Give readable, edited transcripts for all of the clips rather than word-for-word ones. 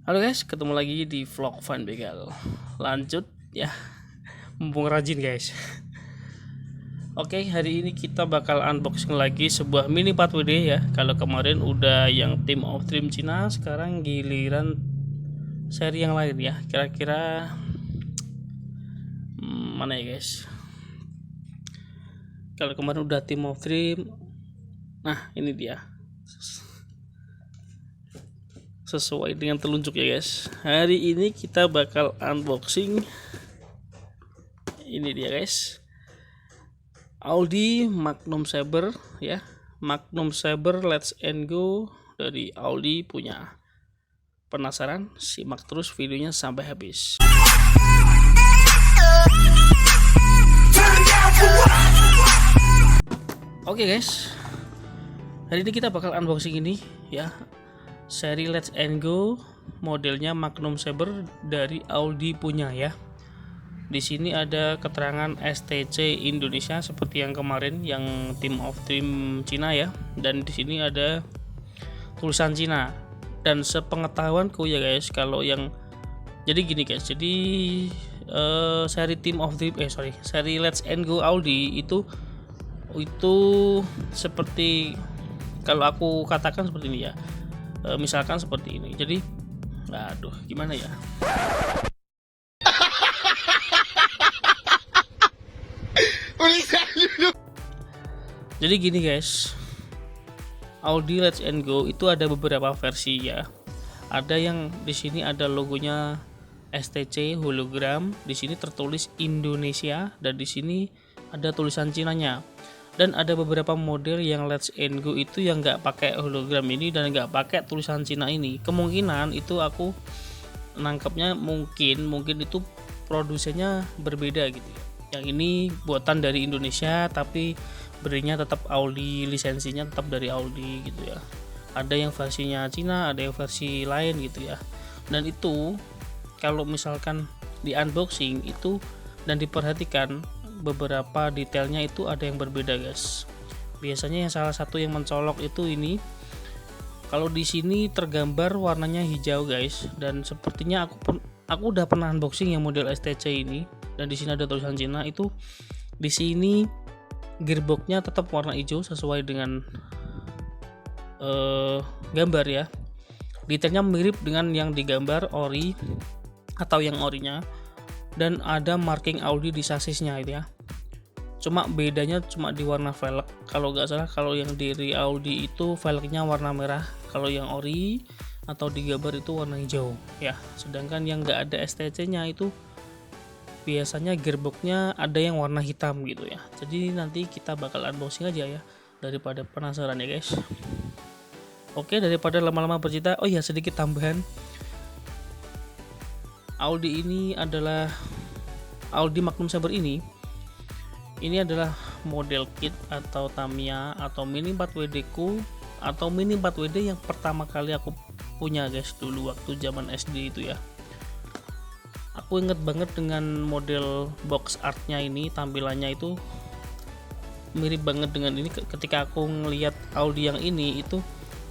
Halo guys, ketemu lagi di vlog Van Begal. Lanjut ya, mumpung rajin guys. Oke, hari ini kita bakal unboxing lagi sebuah mini 4WD ya. Kalau kemarin udah yang Team of Dream Cina, sekarang giliran seri yang lain ya. Kira-kira mana ya guys? Kalau kemarin udah Team of Dream, nah ini dia. Sesuai dengan telunjuk ya guys, hari ini kita bakal unboxing ini dia guys, Audi Magnum Saber ya, Magnum Saber Let's and Go dari Audi punya. Penasaran? Simak terus videonya sampai habis. Oke guys, hari ini kita bakal unboxing ini ya, seri Let's and Go modelnya Magnum Saber dari Audi punya ya. Di sini ada keterangan STC Indonesia seperti yang kemarin yang Team of Dream Cina ya, dan di sini ada tulisan Cina. Dan sepengetahuanku ya guys, kalau yang jadi gini guys, jadi seri Team of Dream seri Let's and Go Audi itu seperti, kalau aku katakan seperti ini ya, misalkan seperti ini. Jadi aduh gimana ya, jadi gini guys, Audi Let's and Go itu ada beberapa versi ya. Ada yang di sini ada logonya STC hologram, di sini tertulis Indonesia, dan di sini ada tulisan Cinanya. Dan ada beberapa model yang Let's and Go itu yang nggak pakai hologram ini dan nggak pakai tulisan Cina ini. Kemungkinan itu aku nangkepnya mungkin itu produsennya berbeda gitu ya. Yang ini buatan dari Indonesia tapi berinya tetap Audi, lisensinya tetap dari Audi gitu ya. Ada yang versinya Cina, ada yang versi lain gitu ya. Dan itu kalau misalkan di unboxing itu dan diperhatikan, beberapa detailnya itu ada yang berbeda guys. Biasanya yang salah satu yang mencolok itu ini, kalau di sini tergambar warnanya hijau guys, dan sepertinya aku udah pernah unboxing yang model STC ini, dan di sini ada tulisan Cina. Itu di sini gearboxnya tetap warna hijau sesuai dengan gambar ya. Detailnya mirip dengan yang digambar ori atau yang orinya, dan ada marking Audi di sasisnya itu ya. Cuma bedanya cuma di warna velg. Kalau nggak salah, kalau yang dari Audi itu velgnya warna merah, kalau yang ori atau digambar itu warna hijau ya. Sedangkan yang nggak ada STC-nya itu biasanya gearboxnya ada yang warna hitam gitu ya. Jadi nanti kita bakal unboxing aja ya, daripada penasaran ya guys. Oke, daripada lama-lama bercerita, oh ya sedikit tambahan, Audi ini adalah Audi Magnum Saber ini adalah model kit atau Tamiya atau mini 4WD ku atau mini 4WD yang pertama kali aku punya guys, dulu waktu zaman SD itu ya. Aku inget banget dengan model box artnya ini, tampilannya itu mirip banget dengan ini. Ketika aku ngelihat Audi yang ini itu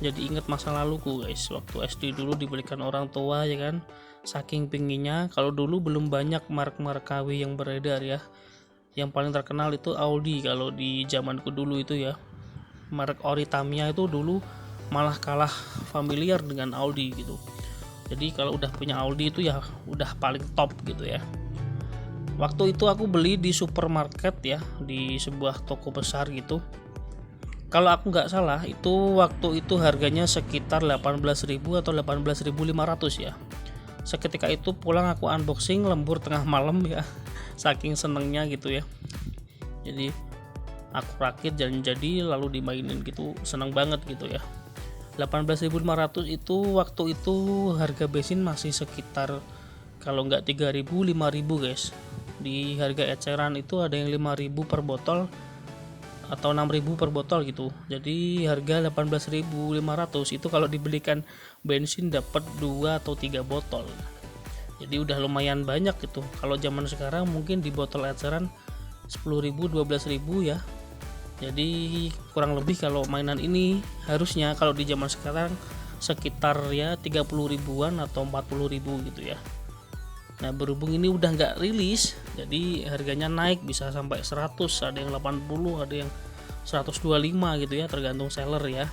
jadi inget masa laluku guys, waktu SD dulu dibelikan orang tua ya kan, saking pinginnya. Kalau dulu belum banyak merek-merek KW yang beredar ya. Yang paling terkenal itu Audi kalau di zamanku dulu itu ya. Merek ori Tamiya itu dulu malah kalah familiar dengan Audi gitu. Jadi kalau udah punya Audi itu ya udah paling top gitu ya. Waktu itu aku beli di supermarket ya, di sebuah toko besar gitu. Kalau aku nggak salah itu waktu itu harganya sekitar 18.000 atau 18.500 ya. Seketika itu pulang aku unboxing lembur tengah malam ya, saking senengnya gitu ya. Jadi aku rakit jadi lalu dimainin gitu, seneng banget gitu ya. 18.500 itu waktu itu harga bensin masih sekitar kalau nggak 3.000 5.000 guys. Di harga eceran itu ada yang 5.000 per botol atau 6.000 per botol gitu. Jadi harga 18.500 itu kalau dibelikan bensin dapat 2 atau 3 botol. Jadi udah lumayan banyak gitu. Kalau zaman sekarang mungkin di botol eceran 10.000 12.000 ya. Jadi kurang lebih kalau mainan ini harusnya kalau di zaman sekarang sekitar ya 30 ribuan atau 40 ribu gitu ya. Nah berhubung ini udah nggak rilis, jadi harganya naik bisa sampai 100, ada yang 80, ada yang 125 gitu ya, tergantung seller ya.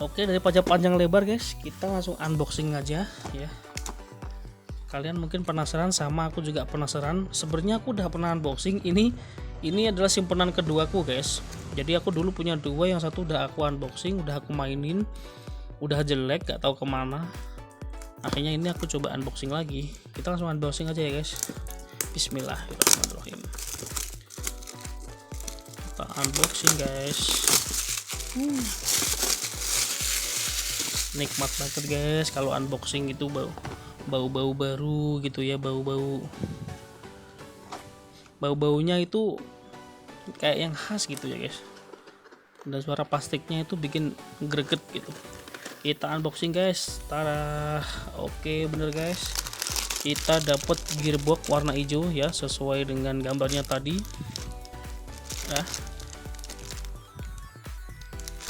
Oke, daripada panjang lebar guys, kita langsung unboxing aja ya. Kalian mungkin penasaran, sama aku juga penasaran. Sebenarnya aku udah pernah unboxing ini adalah simpenan keduaku guys. Jadi aku dulu punya dua, yang satu udah aku unboxing, udah aku mainin, udah jelek gak tahu kemana. Akhirnya ini aku coba unboxing lagi. Kita langsung unboxing aja ya guys. Bismillahirrahmanirrahim. Kita unboxing guys. Nikmat banget guys kalau unboxing itu, bau-bau baru gitu ya, bau-baunya itu kayak yang khas gitu ya guys. Dan suara plastiknya itu bikin greget gitu. Kita unboxing guys. Tada. Oke, bener guys, kita dapat gearbox warna hijau ya, sesuai dengan gambarnya tadi ya.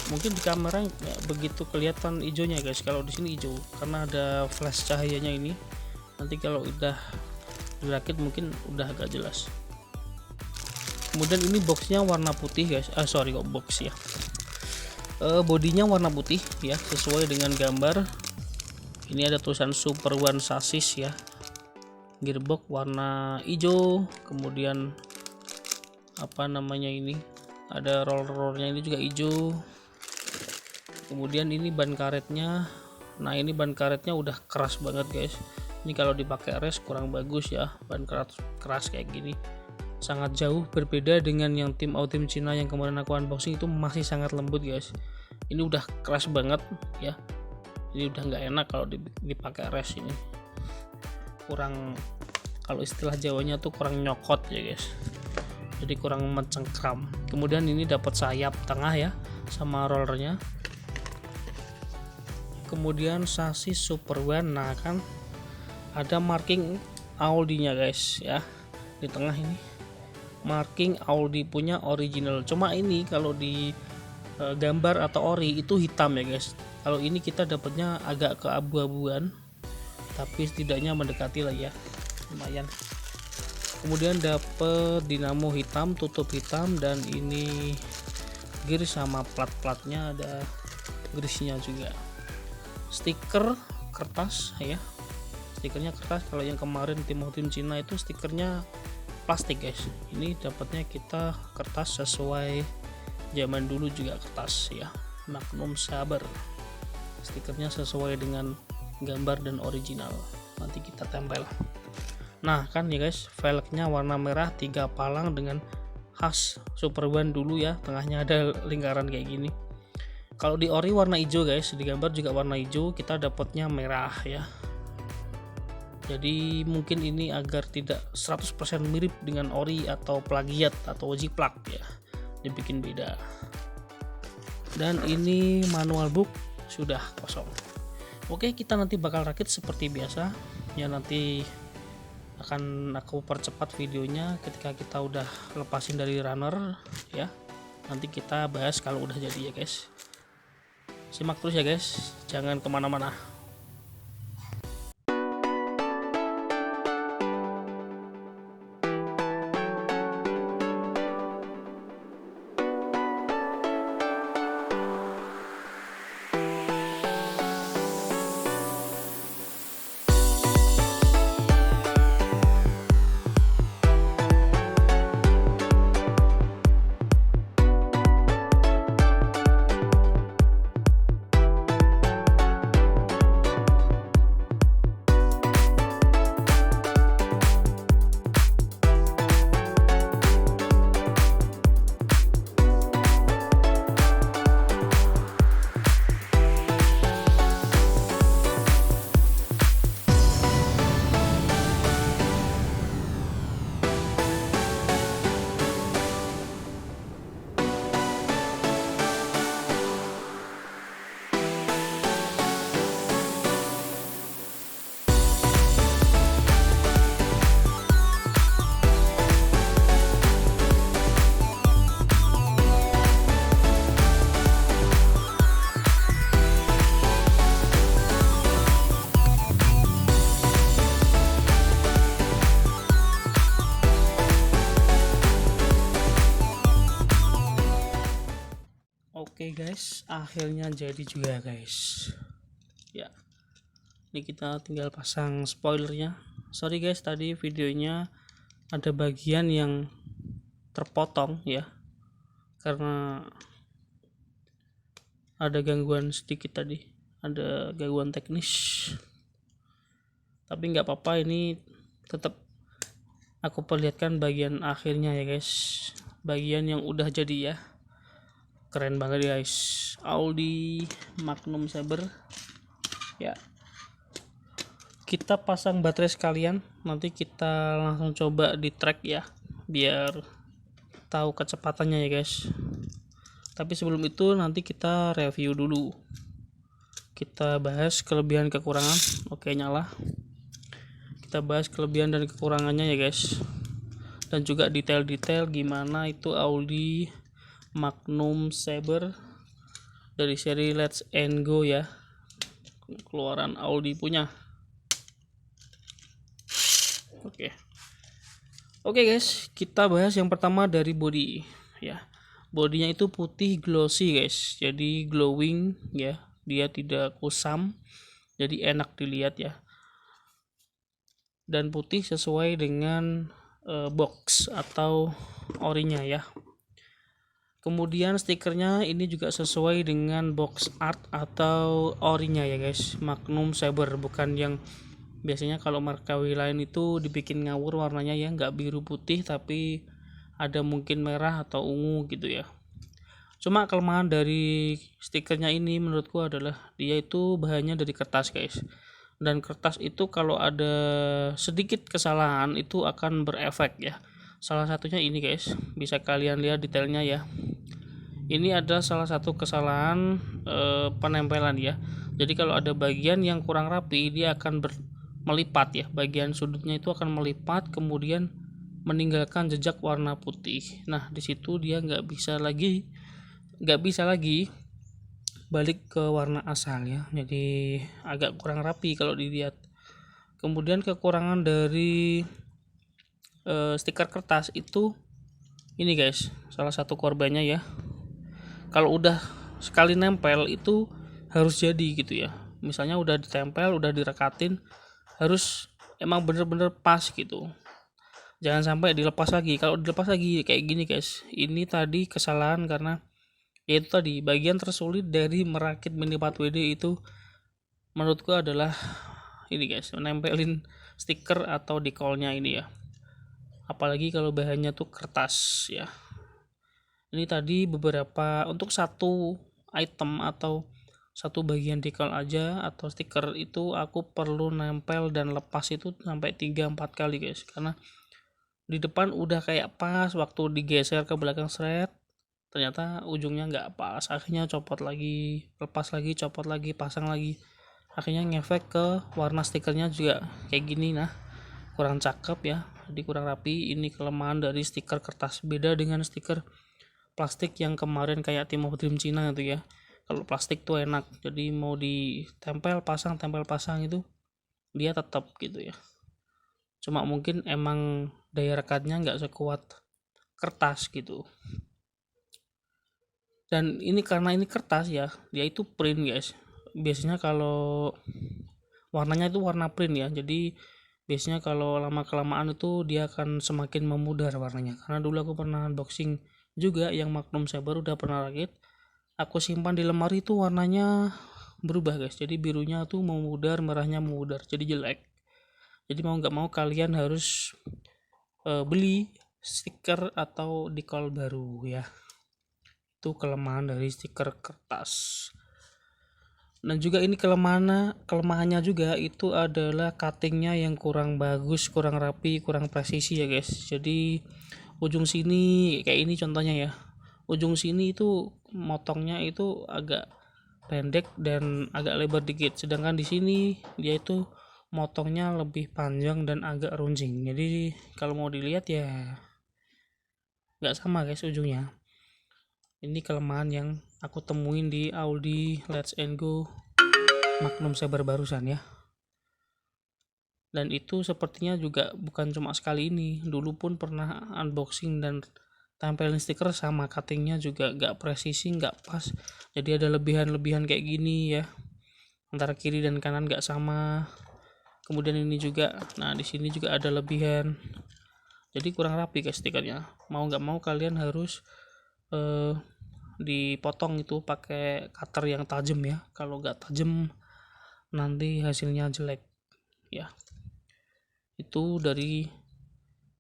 Mungkin di kamera nggak begitu kelihatan hijaunya guys, kalau di sini hijau karena ada flash cahayanya ini. Nanti kalau udah dirakit mungkin udah agak jelas. Kemudian ini boxnya warna putih guys, sorry kok box ya, bodinya warna putih ya, sesuai dengan gambar. Ini ada tulisan Super One Chassis ya, gearbox warna hijau. Kemudian apa namanya ini, ada roller-rollernya ini juga hijau. Kemudian ini ban karetnya. Nah ini ban karetnya udah keras banget guys, ini kalau dipakai race kurang bagus ya, ban keras kayak gini. Sangat jauh berbeda dengan yang tim Cina yang kemarin aku unboxing, itu masih sangat lembut guys. Ini udah keras banget ya, ini udah nggak enak kalau dipakai race. Ini kurang, kalau istilah Jawanya tuh kurang nyokot ya guys, jadi kurang mencengkram. Kemudian ini dapat sayap tengah ya sama rollernya. Kemudian sasis Super One. Nah kan ada marking Audi nya guys ya, di tengah ini marking Audi punya original. Cuma ini kalau di gambar atau ori itu hitam ya guys. Kalau ini kita dapatnya agak keabu-abuan, tapi setidaknya mendekati lah ya, lumayan. Kemudian dapat dinamo hitam, tutup hitam, dan ini gear sama plat-platnya, ada grisnya juga. Stiker kertas ya, stikernya kertas. Kalau yang kemarin tim Cina itu stikernya plastik guys, ini dapatnya kita kertas, sesuai zaman dulu juga kertas ya, Magnum Saber. Stikernya sesuai dengan gambar dan original, nanti kita tempel. Nah kan ya guys, velgnya warna merah 3 palang dengan khas Super One dulu ya, tengahnya ada lingkaran kayak gini. Kalau di ori warna hijau guys, di gambar juga warna hijau, kita dapatnya merah ya. Jadi mungkin ini agar tidak 100% mirip dengan ori atau plagiat atau jiplak ya, dibikin beda. Dan ini manual book sudah kosong. Oke, kita nanti bakal rakit seperti biasa ya, nanti akan aku percepat videonya ketika kita udah lepasin dari runner ya. Nanti kita bahas kalau udah jadi ya guys. Simak terus ya guys, jangan kemana-mana. Oke guys, akhirnya jadi juga guys. Ya, ini kita tinggal pasang spoilernya. Sorry guys, tadi videonya ada bagian yang terpotong ya, karena ada gangguan sedikit tadi, ada gangguan teknis. Tapi nggak apa-apa, ini tetap aku perlihatkan bagian akhirnya ya guys, bagian yang udah jadi ya. Keren banget guys, Audi Magnum Saber ya. Kita pasang baterai sekalian, nanti kita langsung coba di track ya, biar tahu kecepatannya ya guys. Tapi sebelum itu nanti kita review dulu, kita bahas kelebihan kekurangan. Oke, nyala. Kita bahas kelebihan dan kekurangannya ya guys, dan juga detail-detail gimana itu Audi Magnum Saber dari seri Let's and Go ya, keluaran Audi punya. Oke guys, kita bahas yang pertama dari body ya. Bodinya itu putih glossy guys, jadi glowing ya, dia tidak kusam, jadi enak dilihat ya, dan putih sesuai dengan box atau orinya ya. Kemudian stikernya ini juga sesuai dengan box art atau orinya ya guys, Magnum Saber, bukan yang biasanya kalau Markawi lain itu dibikin ngawur warnanya ya, nggak biru putih tapi ada mungkin merah atau ungu gitu ya. Cuma kelemahan dari stikernya ini menurutku adalah dia itu bahannya dari kertas guys, dan kertas itu kalau ada sedikit kesalahan itu akan berefek ya. Salah satunya ini guys, bisa kalian lihat detailnya ya. Ini ada salah satu kesalahan penempelan ya. Jadi kalau ada bagian yang kurang rapi, dia akan melipat ya, bagian sudutnya itu akan melipat, kemudian meninggalkan jejak warna putih. Nah di situ dia nggak bisa lagi balik ke warna asal ya, jadi agak kurang rapi kalau dilihat. Kemudian kekurangan dari stiker kertas itu ini guys, salah satu korbannya ya, kalau udah sekali nempel itu harus jadi gitu ya. Misalnya udah ditempel, udah direkatin, harus emang bener-bener pas gitu, jangan sampai dilepas lagi. Kalau dilepas lagi kayak gini guys, ini tadi kesalahan karena yaitu tadi bagian tersulit dari merakit mini 4WD itu menurutku adalah ini guys, menempelin stiker atau dekalnya ini ya, apalagi kalau bahannya tuh kertas ya. Ini tadi beberapa, untuk satu item atau satu bagian dekal aja atau stiker itu aku perlu nempel dan lepas itu sampai 3-4 kali guys, karena di depan udah kayak pas, waktu digeser ke belakang seret ternyata ujungnya nggak pas, akhirnya copot lagi, lepas lagi, copot lagi, pasang lagi, akhirnya ngefek ke warna stikernya juga kayak gini. Nah kurang cakep ya, jadi kurang rapi. Ini kelemahan dari stiker kertas, beda dengan stiker plastik yang kemarin kayak Team of Dream Cina gitu ya. Kalau plastik tuh enak, jadi mau ditempel pasang tempel pasang itu dia tetap gitu ya, cuma mungkin emang daya rekatnya nggak sekuat kertas gitu. Dan ini karena ini kertas ya, dia itu print guys, biasanya kalau warnanya itu warna print ya, jadi biasanya kalau lama kelamaan itu dia akan semakin memudar warnanya. Karena dulu aku pernah unboxing juga yang Magnum Saber, udah pernah rakit, aku simpan di lemari itu warnanya berubah guys, jadi birunya tuh memudar, merahnya memudar, jadi jelek. Jadi mau nggak mau kalian harus beli stiker atau dekal baru ya. Itu kelemahan dari stiker kertas. Dan juga ini kelemahannya juga itu adalah cuttingnya yang kurang bagus, kurang rapi, kurang presisi ya guys. Jadi ujung sini kayak ini contohnya ya, ujung sini itu motongnya itu agak pendek dan agak lebar dikit, sedangkan di sini dia itu motongnya lebih panjang dan agak runcing. Jadi kalau mau dilihat ya nggak sama guys ujungnya. Ini kelemahan yang aku temuin di Audi Let's and Go Magnum Saber barusan ya. Dan itu sepertinya juga bukan cuma sekali ini, dulu pun pernah unboxing dan tempelin stiker sama cuttingnya juga nggak presisi, nggak pas, jadi ada lebihan-lebihan kayak gini ya, antara kiri dan kanan nggak sama. Kemudian ini juga, nah di sini juga ada lebihan, jadi kurang rapi guys stikernya. Mau nggak mau kalian harus dipotong itu pakai cutter yang tajam ya, kalau nggak tajam nanti hasilnya jelek ya. Itu dari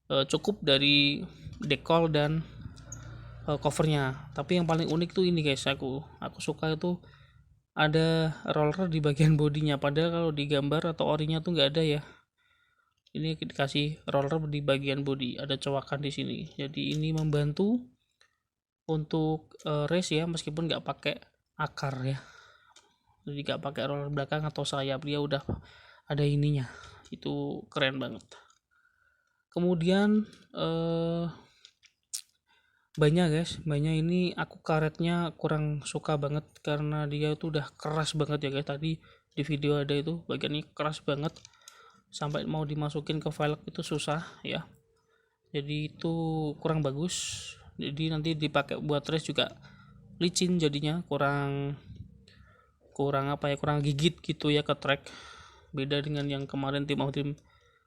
cukup dari dekor dan covernya. Tapi yang paling unik tuh ini guys, aku suka itu ada roller di bagian bodinya, padahal kalau di gambar atau orinya tuh nggak ada ya. Ini dikasih roller di bagian body, ada cowakan di sini, jadi ini membantu untuk race ya, meskipun nggak pakai akar ya, jadi nggak pakai roller belakang atau sayap, dia udah ada ininya. Itu keren banget. Kemudian banyak guys, banyak ini aku karetnya kurang suka banget karena dia itu udah keras banget ya guys. Tadi di video ada itu bagian ini keras banget, sampai mau dimasukin ke velg itu susah ya, jadi itu kurang bagus. Jadi nanti dipakai buat race juga licin jadinya, kurang apa ya, kurang gigit gitu ya ke track. Beda dengan yang kemarin tim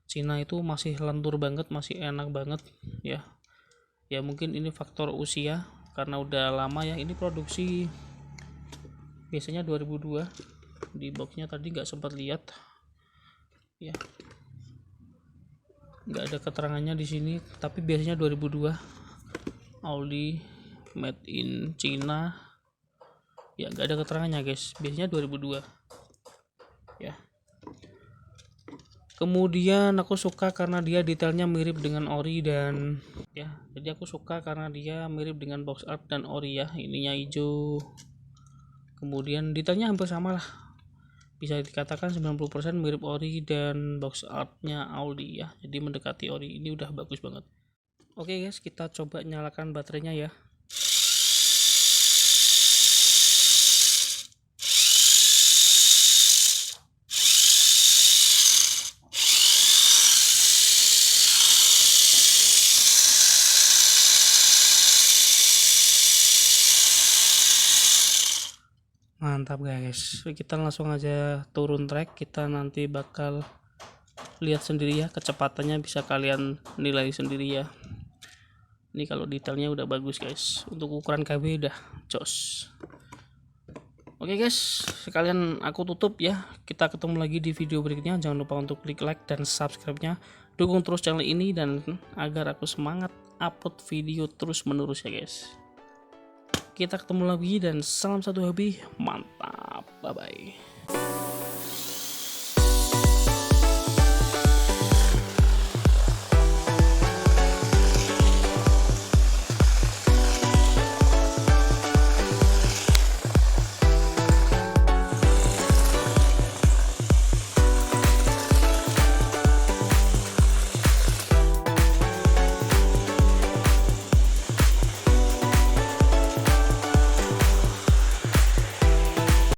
Cina itu masih lentur banget, masih enak banget ya. Ya mungkin ini faktor usia karena udah lama ya, ini produksi biasanya 2002. Di boxnya tadi nggak sempat lihat ya, nggak ada keterangannya di sini, tapi biasanya 2002 Audi made in China ya, nggak ada keterangannya guys, biasanya 2002 ya. Kemudian aku suka karena dia detailnya mirip dengan ori dan ya, jadi aku suka karena dia mirip dengan box art dan ori ya, ininya hijau, kemudian detailnya hampir sama lah, bisa dikatakan 90% mirip ori dan box artnya Audi ya, jadi mendekati ori. Ini udah bagus banget. Oke guys, kita coba nyalakan baterainya ya. Mantap guys, kita langsung aja turun track, kita nanti bakal lihat sendiri ya kecepatannya, bisa kalian nilai sendiri ya. Ini kalau detailnya udah bagus guys, untuk ukuran KB udah jos. Oke guys, sekalian aku tutup ya, kita ketemu lagi di video berikutnya. Jangan lupa untuk klik like dan subscribe nya, dukung terus channel ini dan agar aku semangat upload video terus menerus ya guys. Kita ketemu lagi dan salam satu hobi, mantap, bye bye.